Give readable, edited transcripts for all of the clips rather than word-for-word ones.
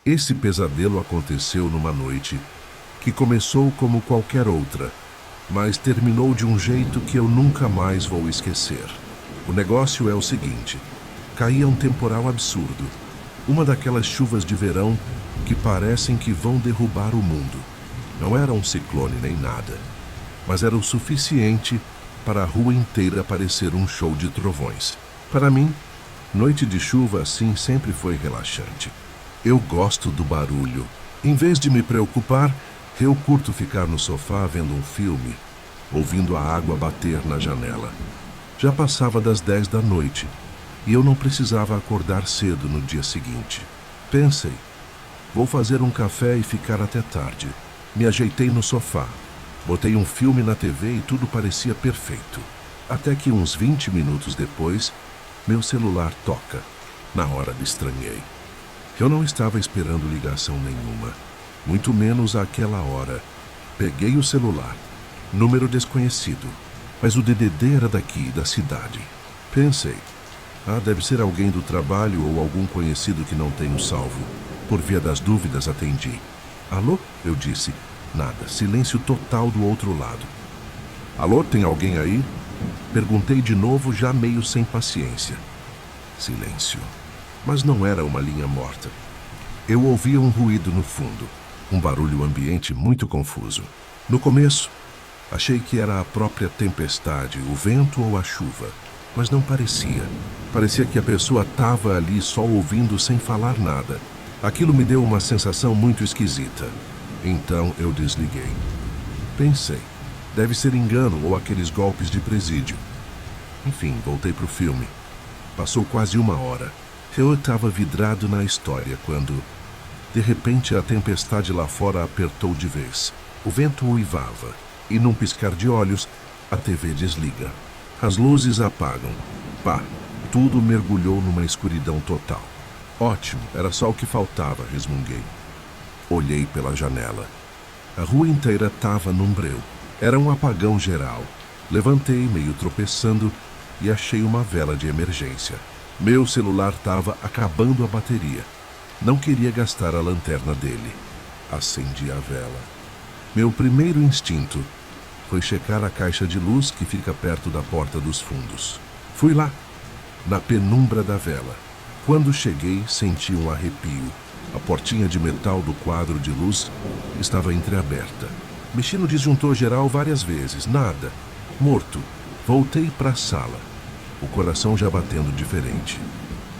Esse pesadelo aconteceu numa noite que começou como qualquer outra, mas terminou de um jeito que eu nunca mais vou esquecer. O negócio é o seguinte: caía um temporal absurdo, uma daquelas chuvas de verão que parecem que vão derrubar o mundo. Não era um ciclone nem nada, mas era o suficiente para a rua inteira parecer um show de trovões. Para mim, noite de chuva assim sempre foi relaxante. Eu gosto do barulho. Em vez de me preocupar, eu curto ficar no sofá vendo um filme, ouvindo a água bater na janela. Já passava das 10 da noite e eu não precisava acordar cedo no dia seguinte. Pensei, vou fazer um café e ficar até tarde. Me ajeitei no sofá, botei um filme na TV e tudo parecia perfeito. Até que uns 20 minutos depois, meu celular toca. Na hora me estranhei. Eu não estava esperando ligação nenhuma, muito menos àquela hora. Peguei o celular, número desconhecido, mas o DDD era daqui, da cidade. Pensei, deve ser alguém do trabalho ou algum conhecido que não tenho salvo. Por via das dúvidas, atendi. Alô? Eu disse. Nada, silêncio total do outro lado. Alô, tem alguém aí? Perguntei de novo, já meio sem paciência. Silêncio. Mas não era uma linha morta. Eu ouvia um ruído no fundo, um barulho ambiente muito confuso. No começo, achei que era a própria tempestade, o vento ou a chuva, mas não parecia. Parecia que a pessoa estava ali só ouvindo sem falar nada. Aquilo me deu uma sensação muito esquisita. Então eu desliguei. Pensei, deve ser engano ou aqueles golpes de presídio. Enfim, voltei pro filme. Passou quase uma hora. Eu estava vidrado na história quando, de repente, a tempestade lá fora apertou de vez. O vento uivava e, num piscar de olhos, a TV desliga. As luzes apagam. Pá, tudo mergulhou numa escuridão total. Ótimo, era só o que faltava, resmunguei. Olhei pela janela. A rua inteira estava num breu. Era um apagão geral. Levantei, meio tropeçando, e achei uma vela de emergência. Meu celular estava acabando a bateria. Não queria gastar a lanterna dele. Acendi a vela. Meu primeiro instinto foi checar a caixa de luz que fica perto da porta dos fundos. Fui lá, na penumbra da vela. Quando cheguei, senti um arrepio. A portinha de metal do quadro de luz estava entreaberta. Mexi no disjuntor geral várias vezes. Nada. Morto. Voltei para a sala. O coração já batendo diferente.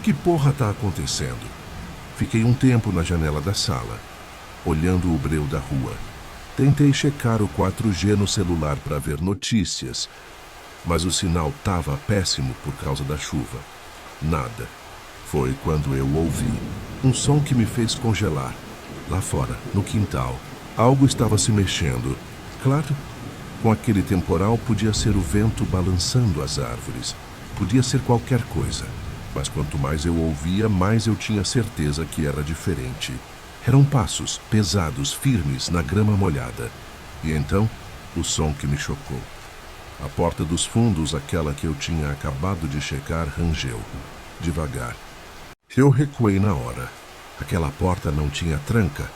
Que porra tá acontecendo? Fiquei um tempo na janela da sala, olhando o breu da rua. Tentei checar o 4G no celular para ver notícias, mas o sinal tava péssimo por causa da chuva. Nada. Foi quando eu ouvi um som que me fez congelar. Lá fora, no quintal, algo estava se mexendo. Claro, com aquele temporal podia ser o vento balançando as árvores. Podia ser qualquer coisa, mas quanto mais eu ouvia, mais eu tinha certeza que era diferente. Eram passos pesados, firmes, na grama molhada. E então, o som que me chocou. A porta dos fundos, aquela que eu tinha acabado de checar, rangeu. Devagar. Eu recuei na hora. Aquela porta não tinha tranca,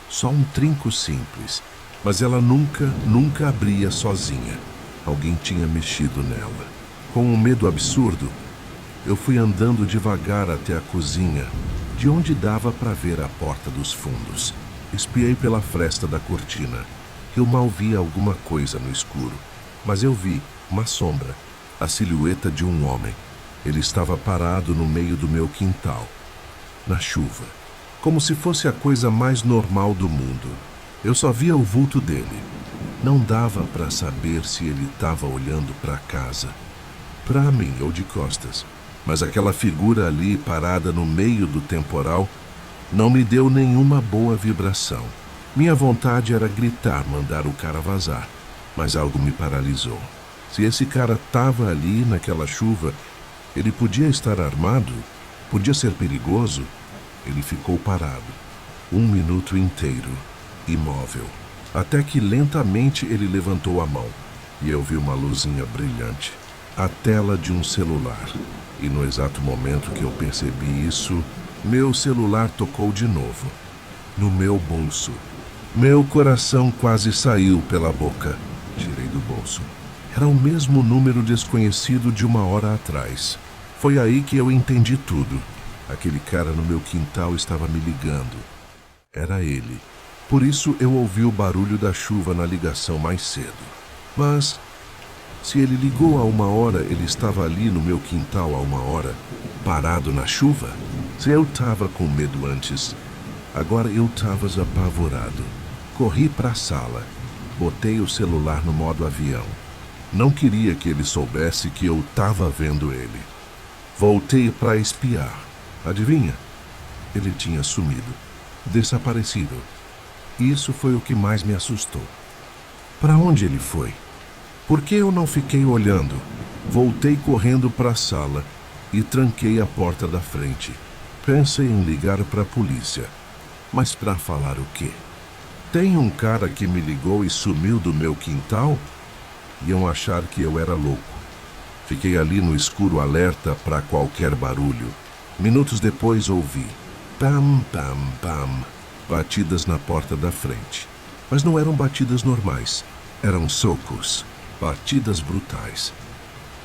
só um trinco simples. Mas ela nunca abria sozinha. Alguém tinha mexido nela. Com um medo absurdo, eu fui andando devagar até a cozinha, de onde dava para ver a porta dos fundos. Espiei pela fresta da cortina. Eu mal via alguma coisa no escuro, mas eu vi uma sombra, a silhueta de um homem. Ele estava parado no meio do meu quintal, na chuva, como se fosse a coisa mais normal do mundo. Eu só via o vulto dele. Não dava para saber se ele estava olhando para casa, para mim ou de costas. Mas aquela figura ali parada no meio do temporal não me deu nenhuma boa vibração. Minha vontade era gritar, mandar o cara vazar, mas algo me paralisou. Se esse cara estava ali naquela chuva, ele podia estar armado, podia ser perigoso. Ele ficou parado, 1 minuto inteiro, imóvel, até que lentamente ele levantou a mão e eu vi uma luzinha brilhante. A tela de um celular. E no exato momento que eu percebi isso, meu celular tocou de novo. no meu bolso. Meu coração quase saiu pela boca. Tirei do bolso. Era o mesmo número desconhecido de uma hora atrás. Foi aí que eu entendi tudo. Aquele cara no meu quintal estava me ligando. Era ele. Por isso eu ouvi o barulho da chuva na ligação mais cedo. Mas, se ele ligou há uma hora, ele estava ali no meu quintal há uma hora, parado na chuva? Se eu estava com medo antes, agora eu estava apavorado. Corri para a sala. Botei o celular no modo avião. Não queria que ele soubesse que eu estava vendo ele. Voltei para espiar. Adivinha? Ele tinha sumido. Desaparecido. Isso foi o que mais me assustou. Para onde ele foi? Por que eu não fiquei olhando? Voltei correndo para a sala e tranquei a porta da frente. Pensei em ligar para a polícia. Mas para falar o quê? Tem um cara que me ligou e sumiu do meu quintal? Iam achar que eu era louco. Fiquei ali no escuro alerta para qualquer barulho. Minutos depois ouvi pam, pam, pam, batidas na porta da frente. Mas não eram batidas normais. Eram socos, batidas brutais.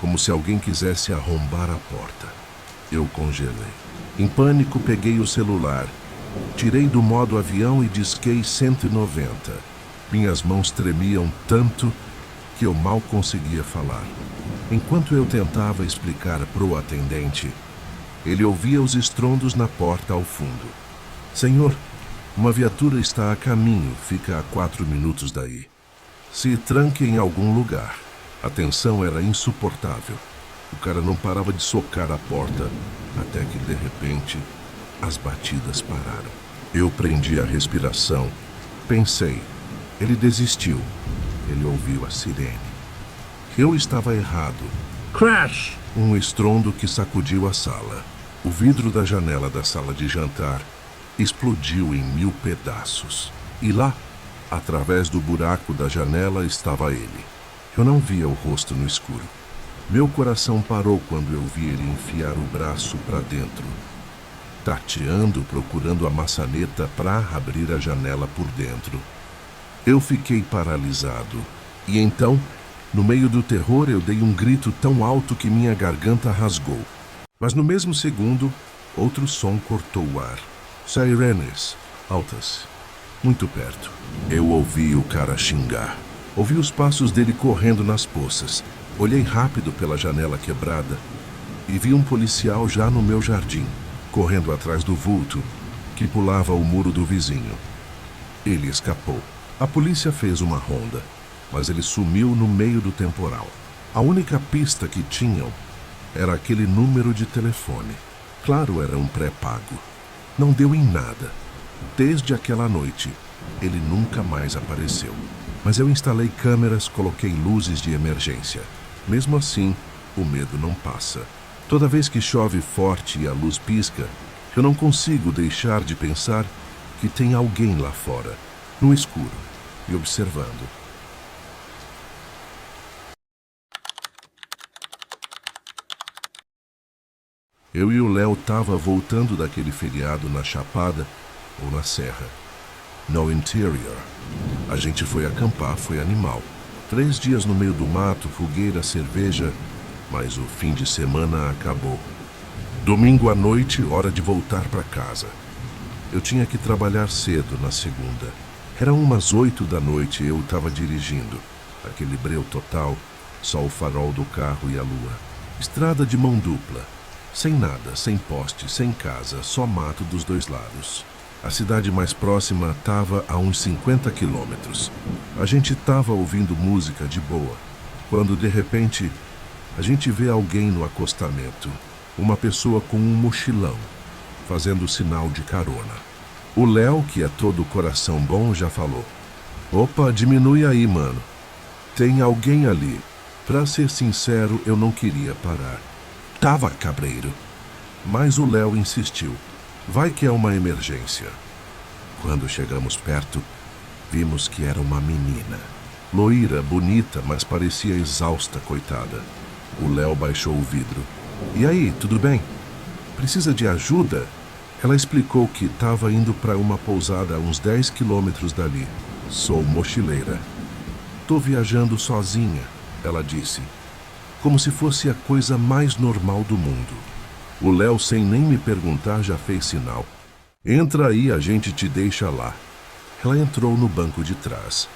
Como se alguém quisesse arrombar a porta. Eu congelei. Em pânico, peguei o celular. Tirei do modo avião e disquei 190. Minhas mãos tremiam tanto que eu mal conseguia falar. Enquanto eu tentava explicar pro atendente, ele ouvia os estrondos na porta ao fundo. Senhor, uma viatura está a caminho, fica a 4 minutos daí. Se tranque em algum lugar. A tensão era insuportável. O cara não parava de socar a porta, até que, de repente, as batidas pararam. Eu prendi a respiração. Pensei, ele desistiu. Ele ouviu a sirene. Eu estava errado. Crash! Um estrondo que sacudiu a sala. O vidro da janela da sala de jantar explodiu em 1000 pedaços. E lá, através do buraco da janela, estava ele. Eu não via o rosto no escuro. Meu coração parou quando eu vi ele enfiar o braço para dentro, tateando, procurando a maçaneta para abrir a janela por dentro. Eu fiquei paralisado. E então, no meio do terror, eu dei um grito tão alto que minha garganta rasgou. Mas no mesmo segundo, outro som cortou o ar. Sirenes, altas, muito perto. Eu ouvi o cara xingar. Ouvi os passos dele correndo nas poças. Olhei rápido pela janela quebrada e vi um policial já no meu jardim, correndo atrás do vulto que pulava o muro do vizinho. Ele escapou. A polícia fez uma ronda, mas ele sumiu no meio do temporal. A única pista que tinham era aquele número de telefone. Claro, era um pré-pago. Não deu em nada. Desde aquela noite, ele nunca mais apareceu. Mas eu instalei câmeras, coloquei luzes de emergência. Mesmo assim, o medo não passa. Toda vez que chove forte e a luz pisca, eu não consigo deixar de pensar que tem alguém lá fora, no escuro, me observando. Eu e o Léo tava voltando daquele feriado na Chapada ou na Serra. No Interior. A gente foi acampar, foi animal. 3 dias no meio do mato, fogueira, cerveja, mas o fim de semana acabou. Domingo à noite, hora de voltar para casa. Eu tinha que trabalhar cedo na segunda. Eram umas 8 da noite e eu estava dirigindo. Aquele breu total, só o farol do carro e a lua. Estrada de mão dupla. Sem nada, sem poste, sem casa, só mato dos dois lados. A cidade mais próxima estava a uns 50 quilômetros. A gente estava ouvindo música de boa, quando de repente a gente vê alguém no acostamento. Uma pessoa com um mochilão, fazendo sinal de carona. O Léo, que é todo coração bom, já falou: "Opa, diminui aí, mano. Tem alguém ali." Pra ser sincero, eu não queria parar. Tava cabreiro. Mas o Léo insistiu. Vai que é uma emergência. Quando chegamos perto, vimos que era uma menina. Loira, bonita, mas parecia exausta, coitada. O Léo baixou o vidro. "E aí, tudo bem? Precisa de ajuda?" Ela explicou que estava indo para uma pousada a uns 10 quilômetros dali. Sou mochileira. Tô viajando sozinha, ela disse, como se fosse a coisa mais normal do mundo. O Léo, sem nem me perguntar, já fez sinal. Entra aí, a gente te deixa lá. Ela entrou no banco de trás.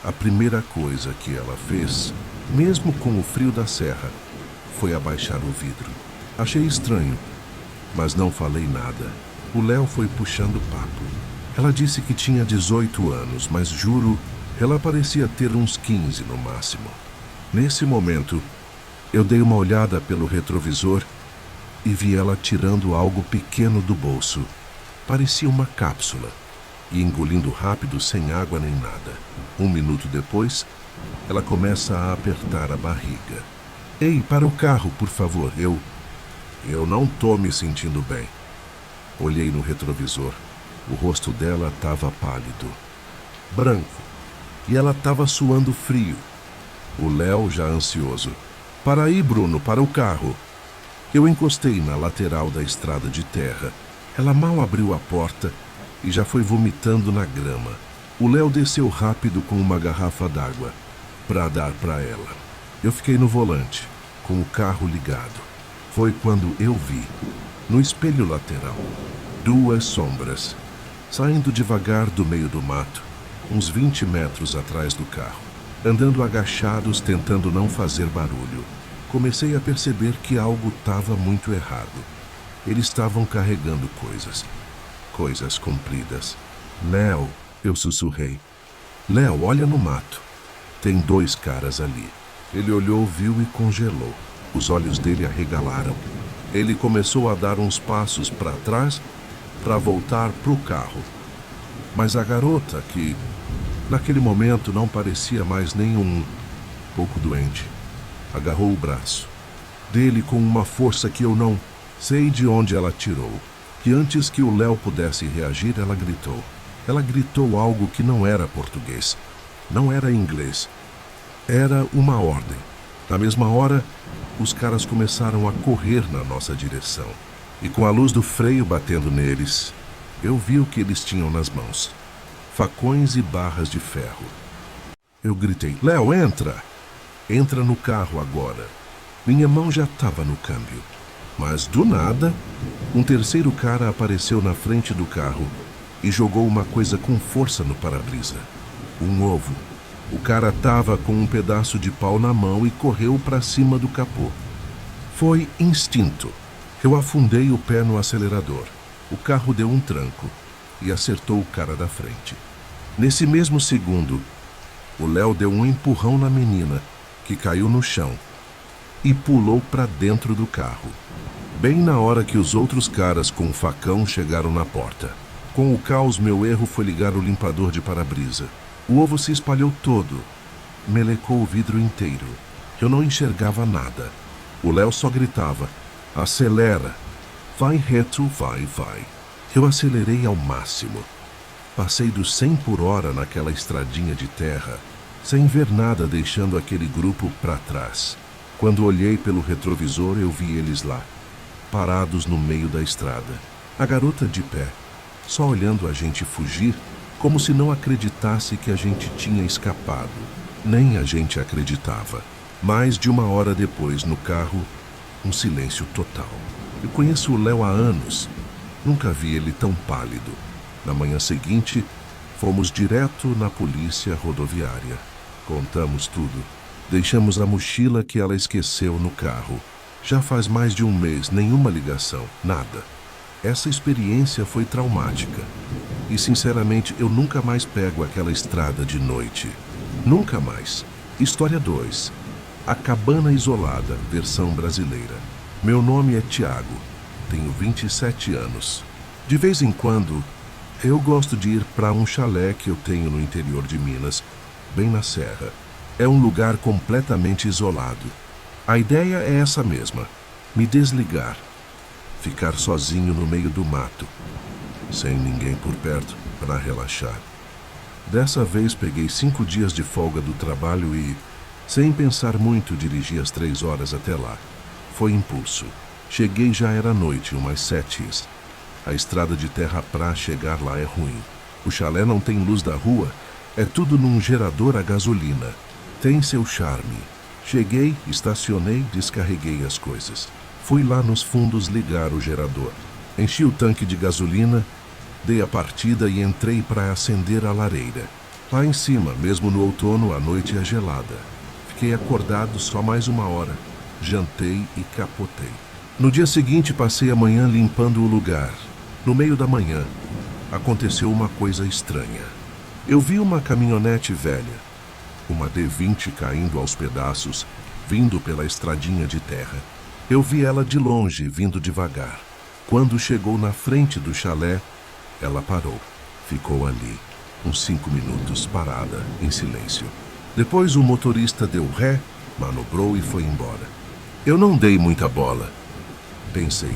A primeira coisa que ela fez, mesmo com o frio da serra, foi abaixar o vidro. Achei estranho, mas não falei nada. O Léo foi puxando papo. Ela disse que tinha 18 anos, mas juro, ela parecia ter uns 15 no máximo. Nesse momento, eu dei uma olhada pelo retrovisor e vi ela tirando algo pequeno do bolso. Parecia uma cápsula. E engolindo rápido, sem água nem nada. 1 minuto depois, ela começa a apertar a barriga. Ei, para o carro, por favor, eu não tô me sentindo bem. Olhei no retrovisor. O rosto dela estava pálido, branco, e ela estava suando frio. O Léo, já ansioso. Para aí, Bruno, para o carro. Eu encostei na lateral da estrada de terra. Ela mal abriu a porta e já foi vomitando na grama. O Léo desceu rápido com uma garrafa d'água para dar para ela. Eu fiquei no volante, com o carro ligado. Foi quando eu vi, no espelho lateral, 2 sombras, saindo devagar do meio do mato, uns 20 metros atrás do carro, andando agachados, tentando não fazer barulho. Comecei a perceber que algo estava muito errado. Eles estavam carregando coisas compridas. Léo, eu sussurrei. Léo, olha no mato. Tem 2 caras ali. Ele olhou, viu e congelou. Os olhos dele arregalaram. Ele começou a dar uns passos para trás para voltar para o carro. Mas a garota, que naquele momento não parecia mais nem um pouco doente, agarrou o braço dele com uma força que eu não sei de onde ela tirou. E antes que o Léo pudesse reagir, ela gritou. Ela gritou algo que não era português, não era inglês. Era uma ordem. Na mesma hora, os caras começaram a correr na nossa direção. E com a luz do freio batendo neles, eu vi o que eles tinham nas mãos. Facões e barras de ferro. Eu gritei, Léo, entra! Entra no carro agora. Minha mão já estava no câmbio. Mas, do nada, um terceiro cara apareceu na frente do carro e jogou uma coisa com força no para-brisa. Um ovo. O cara estava com um pedaço de pau na mão e correu para cima do capô. Foi instinto. Eu afundei o pé no acelerador. O carro deu um tranco e acertou o cara da frente. Nesse mesmo segundo, o Léo deu um empurrão na menina, que caiu no chão, e pulou para dentro do carro. Bem na hora que os outros caras com o facão chegaram na porta. Com o caos, meu erro foi ligar o limpador de para-brisa. O ovo se espalhou todo, melecou o vidro inteiro. Eu não enxergava nada. O Léo só gritava, acelera, vai reto, vai. Eu acelerei ao máximo. Passei dos 100 por hora naquela estradinha de terra, sem ver nada, deixando aquele grupo para trás. Quando olhei pelo retrovisor, eu vi eles lá, parados no meio da estrada. A garota de pé, só olhando a gente fugir, como se não acreditasse que a gente tinha escapado. Nem a gente acreditava. Mais de 1 hora depois, no carro, um silêncio total. Eu conheço o Léo há anos. Nunca vi ele tão pálido. Na manhã seguinte, fomos direto na polícia rodoviária. Contamos tudo. Deixamos a mochila que ela esqueceu no carro. Já faz mais de 1 mês, nenhuma ligação, nada. Essa experiência foi traumática. E, sinceramente, eu nunca mais pego aquela estrada de noite. Nunca mais. História 2. A Cabana Isolada, versão brasileira. Meu nome é Tiago. Tenho 27 anos. De vez em quando, eu gosto de ir para um chalé que eu tenho no interior de Minas, bem na serra. É um lugar completamente isolado. A ideia é essa mesma: me desligar. Ficar sozinho no meio do mato, sem ninguém por perto, para relaxar. Dessa vez peguei 5 dias de folga do trabalho e, sem pensar muito, dirigi às 3 horas até lá. Foi impulso. Cheguei, já era noite, umas 7. A estrada de terra pra chegar lá é ruim. O chalé não tem luz da rua, é tudo num gerador a gasolina. Tem seu charme. Cheguei, estacionei, descarreguei as coisas. Fui lá nos fundos ligar o gerador. Enchi o tanque de gasolina, dei a partida e entrei para acender a lareira. Lá em cima, mesmo no outono, a noite é gelada. Fiquei acordado só mais 1 hora. Jantei e capotei. No dia seguinte, passei a manhã limpando o lugar. No meio da manhã, aconteceu uma coisa estranha. Eu vi uma caminhonete velha, uma D20 caindo aos pedaços, vindo pela estradinha de terra. Eu vi ela de longe, vindo devagar. Quando chegou na frente do chalé, ela parou. Ficou ali, uns 5 minutos parada, em silêncio. Depois o motorista deu ré, manobrou e foi embora. Eu não dei muita bola. Pensei,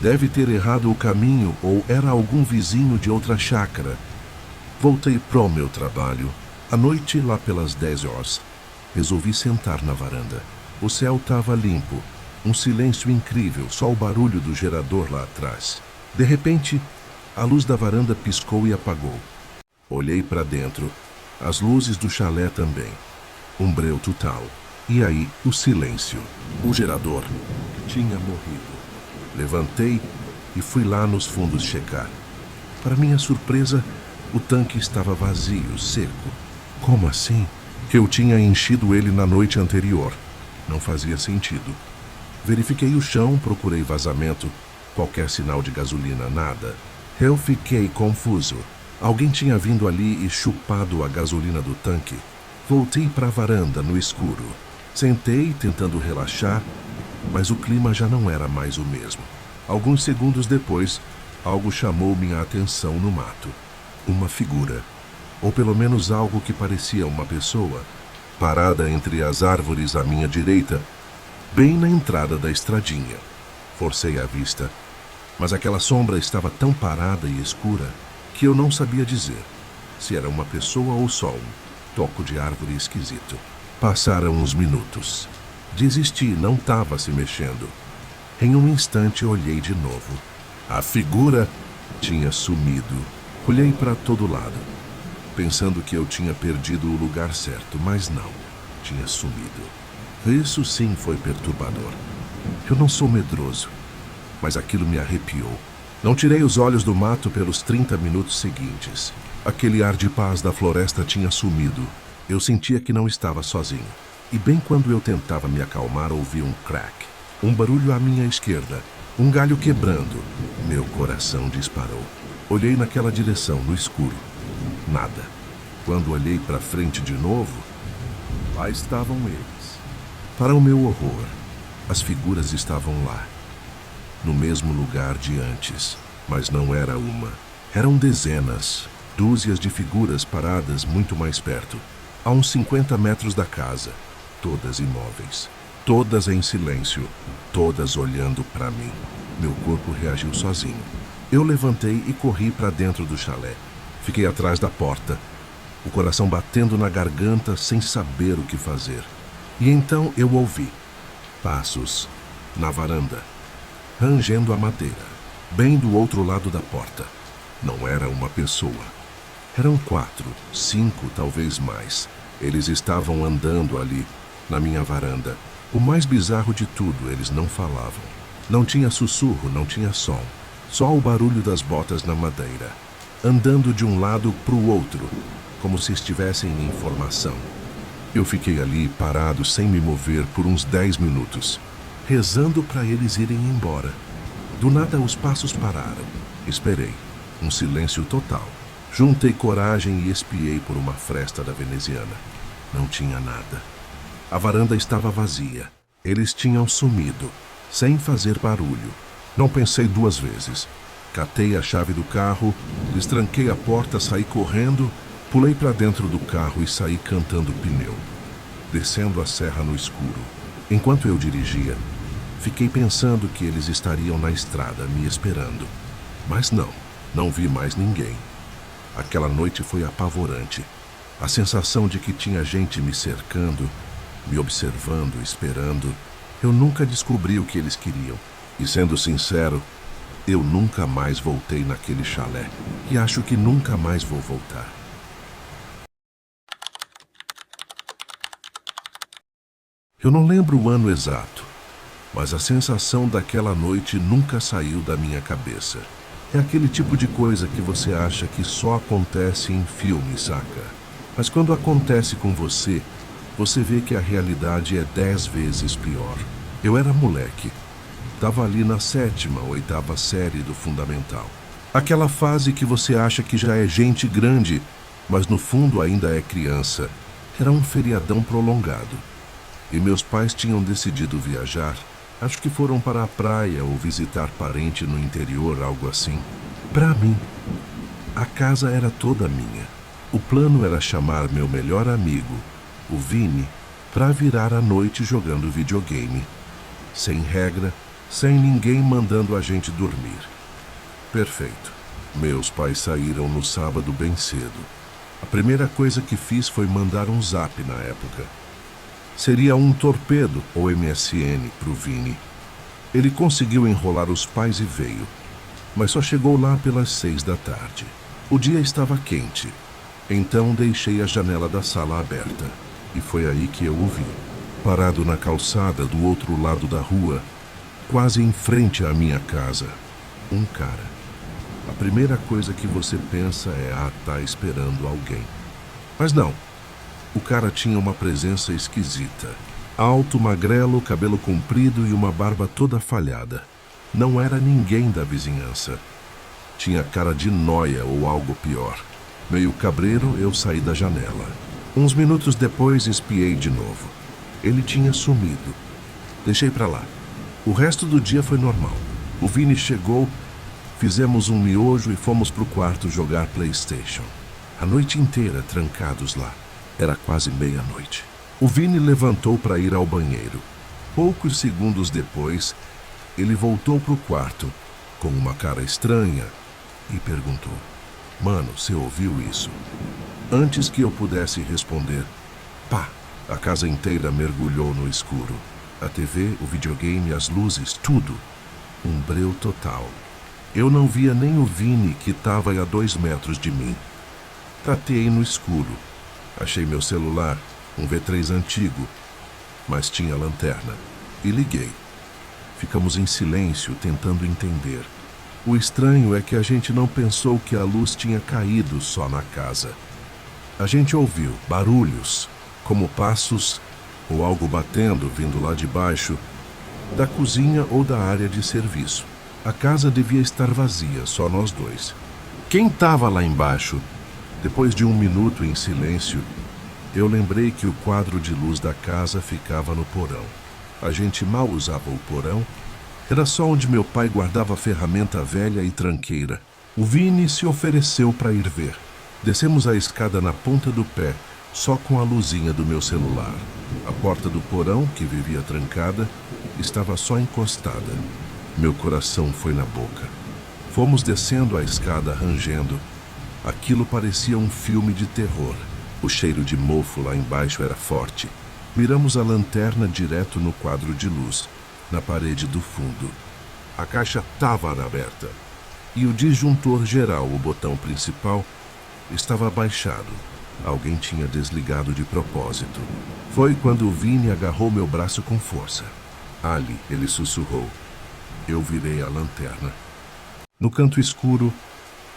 deve ter errado o caminho ou era algum vizinho de outra chácara. Voltei pro meu trabalho. À noite, lá pelas 10 horas, resolvi sentar na varanda. O céu estava limpo, um silêncio incrível, só o barulho do gerador lá atrás. De repente, a luz da varanda piscou e apagou. Olhei para dentro, as luzes do chalé também. Um breu total. E aí, o silêncio. O gerador tinha morrido. Levantei e fui lá nos fundos checar. Para minha surpresa, o tanque estava vazio, seco. Como assim? Eu tinha enchido ele na noite anterior. Não fazia sentido. Verifiquei o chão, procurei vazamento. Qualquer sinal de gasolina, nada. Eu fiquei confuso. Alguém tinha vindo ali e chupado a gasolina do tanque. Voltei para a varanda, no escuro. Sentei, tentando relaxar, mas o clima já não era mais o mesmo. Alguns segundos depois, algo chamou minha atenção no mato. Uma figura, ou pelo menos algo que parecia uma pessoa, parada entre as árvores à minha direita, bem na entrada da estradinha. Forcei a vista, mas aquela sombra estava tão parada e escura que eu não sabia dizer se era uma pessoa ou só um toco de árvore esquisito. Passaram uns minutos. Desisti, não estava se mexendo. Em um instante olhei de novo. A figura tinha sumido. Olhei para todo lado, pensando que eu tinha perdido o lugar certo, mas não, tinha sumido. Isso sim foi perturbador. Eu não sou medroso, mas aquilo me arrepiou. Não tirei os olhos do mato pelos 30 minutos seguintes. Aquele ar de paz da floresta tinha sumido. Eu sentia que não estava sozinho. E bem quando eu tentava me acalmar, ouvi um crack. Um barulho à minha esquerda. Um galho quebrando. Meu coração disparou. Olhei naquela direção, no escuro. Nada. Quando olhei para frente de novo, lá estavam eles. Para o meu horror, as figuras estavam lá. No mesmo lugar de antes. Mas não era uma. Eram dezenas. Dúzias de figuras paradas muito mais perto. A uns 50 metros da casa, todas imóveis, todas em silêncio, todas olhando para mim. Meu corpo reagiu sozinho. Eu levantei e corri para dentro do chalé. Fiquei atrás da porta, o coração batendo na garganta sem saber o que fazer. E então eu ouvi passos na varanda, rangendo a madeira, bem do outro lado da porta. Não era uma pessoa. Eram 4, 5, talvez mais. Eles estavam andando ali, na minha varanda. O mais bizarro de tudo, eles não falavam. Não tinha sussurro, não tinha som. Só o barulho das botas na madeira. Andando de um lado para o outro, como se estivessem em formação. Eu fiquei ali, parado, sem me mover, por uns 10 minutos, rezando para eles irem embora. Do nada, os passos pararam. Esperei. Um silêncio total. Juntei coragem e espiei por uma fresta da veneziana. Não tinha nada. A varanda estava vazia. Eles tinham sumido, sem fazer barulho. Não pensei 2 vezes. Catei a chave do carro, destranquei a porta, saí correndo, pulei para dentro do carro e saí cantando pneu, descendo a serra no escuro. Enquanto eu dirigia, fiquei pensando que eles estariam na estrada me esperando. Mas não vi mais ninguém. Aquela noite foi apavorante. A sensação de que tinha gente me cercando, me observando, esperando. Eu nunca descobri o que eles queriam. E sendo sincero, Eu nunca mais voltei naquele chalé e acho que nunca mais vou voltar. Eu não lembro o ano exato, mas a sensação daquela noite nunca saiu da minha cabeça. É aquele tipo de coisa que você acha que só acontece em filme, saca? Mas quando acontece com você, você vê que a realidade é 10 vezes pior. Eu era moleque. Tava ali na 7ª, 8ª série do fundamental. Aquela fase que você acha que já é gente grande, mas no fundo ainda é criança. Era um feriadão prolongado. E meus pais tinham decidido viajar. Acho que foram para a praia ou visitar parente no interior, algo assim. Para mim, a casa era toda minha. O plano era chamar meu melhor amigo, o Vini, para virar a noite jogando videogame. Sem regra, sem ninguém mandando a gente dormir. Perfeito. Meus pais saíram no sábado bem cedo. A primeira coisa que fiz foi mandar um zap na época. Seria um torpedo ou MSN pro Vini. Ele conseguiu enrolar os pais e veio, mas só chegou lá pelas 6 da tarde. O dia estava quente, então deixei a janela da sala aberta, e foi aí que eu o vi. Parado na calçada do outro lado da rua, quase em frente à minha casa, um cara. A primeira coisa que você pensa é, tá esperando alguém. Mas não. O cara tinha uma presença esquisita. Alto, magrelo, cabelo comprido e uma barba toda falhada. Não era ninguém da vizinhança. Tinha cara de nóia ou algo pior. Meio cabreiro, eu saí da janela. Uns minutos depois, espiei de novo. Ele tinha sumido. Deixei pra lá. O resto do dia foi normal. O Vini chegou, fizemos um miojo e fomos pro quarto jogar PlayStation. A noite inteira trancados lá. Era quase meia-noite. O Vini levantou para ir ao banheiro. Poucos segundos depois, ele voltou pro quarto, com uma cara estranha, e perguntou: Mano, você ouviu isso? Antes que eu pudesse responder, pá! A casa inteira mergulhou no escuro. A TV, o videogame, as luzes, tudo. Um breu total. Eu não via nem o Vini, que estava a 2 metros de mim. Tateei no escuro. Achei meu celular, um V3 antigo, mas tinha lanterna, e liguei. Ficamos em silêncio, tentando entender. O estranho é que a gente não pensou que a luz tinha caído só na casa. A gente ouviu barulhos, como passos ou algo batendo vindo lá de baixo, da cozinha ou da área de serviço. A casa devia estar vazia, só nós dois. Quem estava lá embaixo? Depois de 1 minuto em silêncio, eu lembrei que o quadro de luz da casa ficava no porão. A gente mal usava o porão. Era só onde meu pai guardava ferramenta velha e tranqueira. O Vini se ofereceu para ir ver. Descemos a escada na ponta do pé, só com a luzinha do meu celular. A porta do porão, que vivia trancada, estava só encostada. Meu coração foi na boca. Fomos descendo a escada rangendo. Aquilo parecia um filme de terror. O cheiro de mofo lá embaixo era forte. Miramos a lanterna direto no quadro de luz, na parede do fundo. A caixa estava aberta. E o disjuntor geral, o botão principal, estava abaixado. Alguém tinha desligado de propósito. Foi quando o Vini agarrou meu braço com força. Ali, ele sussurrou. Eu virei a lanterna. No canto escuro,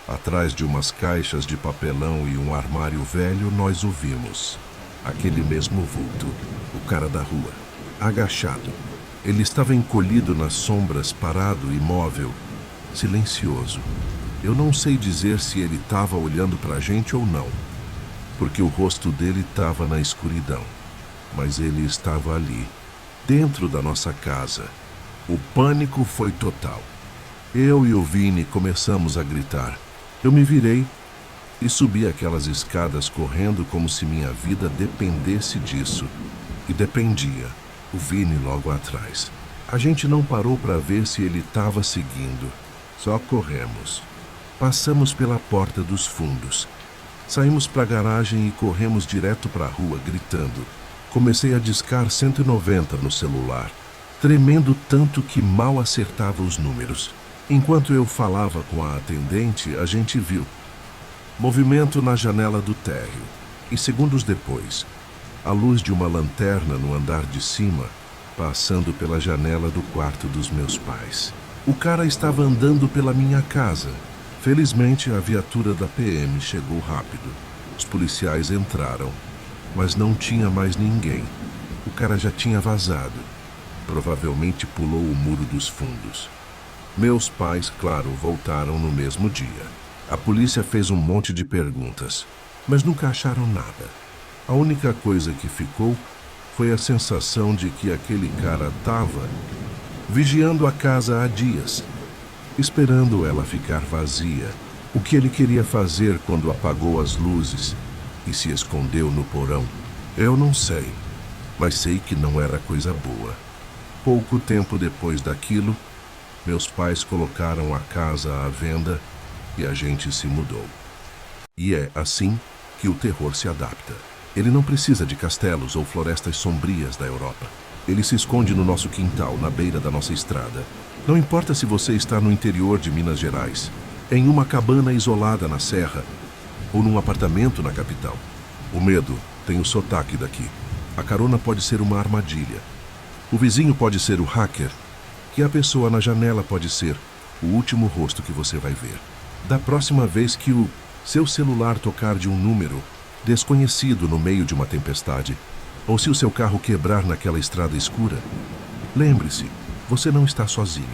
atrás de umas caixas de papelão e um armário velho, nós o vimos. Aquele mesmo vulto, o cara da rua, agachado. Ele estava encolhido nas sombras, parado, imóvel, silencioso. Eu não sei dizer se ele estava olhando para a gente ou não, porque o rosto dele estava na escuridão. Mas ele estava ali, dentro da nossa casa. O pânico foi total. Eu e o Vini começamos a gritar. Eu me virei e subi aquelas escadas correndo como se minha vida dependesse disso. E dependia. O Vini logo atrás. A gente não parou para ver se ele estava seguindo. Só corremos. Passamos pela porta dos fundos. Saímos para a garagem e corremos direto para a rua, gritando. Comecei a discar 190 no celular, tremendo tanto que mal acertava os números. Enquanto eu falava com a atendente, a gente viu movimento na janela do térreo e, segundos depois, a luz de uma lanterna no andar de cima passando pela janela do quarto dos meus pais. O cara estava andando pela minha casa. Felizmente, a viatura da PM chegou rápido. Os policiais entraram, mas não tinha mais ninguém. O cara já tinha vazado. Provavelmente pulou o muro dos fundos. Meus pais, claro, voltaram no mesmo dia. A polícia fez um monte de perguntas, mas nunca acharam nada. A única coisa que ficou foi a sensação de que aquele cara estava vigiando a casa há dias, esperando ela ficar vazia. O que ele queria fazer quando apagou as luzes e se escondeu no porão, eu não sei, mas sei que não era coisa boa. Pouco tempo depois daquilo, meus pais colocaram a casa à venda e a gente se mudou. E é assim que o terror se adapta. Ele não precisa de castelos ou florestas sombrias da Europa. Ele se esconde no nosso quintal, na beira da nossa estrada. Não importa se você está no interior de Minas Gerais, em uma cabana isolada na serra ou num apartamento na capital. O medo tem o sotaque daqui. A carona pode ser uma armadilha. O vizinho pode ser o hacker. E a pessoa na janela pode ser o último rosto que você vai ver. Da próxima vez que o seu celular tocar de um número desconhecido no meio de uma tempestade, ou se o seu carro quebrar naquela estrada escura, lembre-se, você não está sozinho.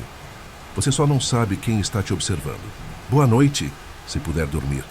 Você só não sabe quem está te observando. Boa noite, se puder dormir.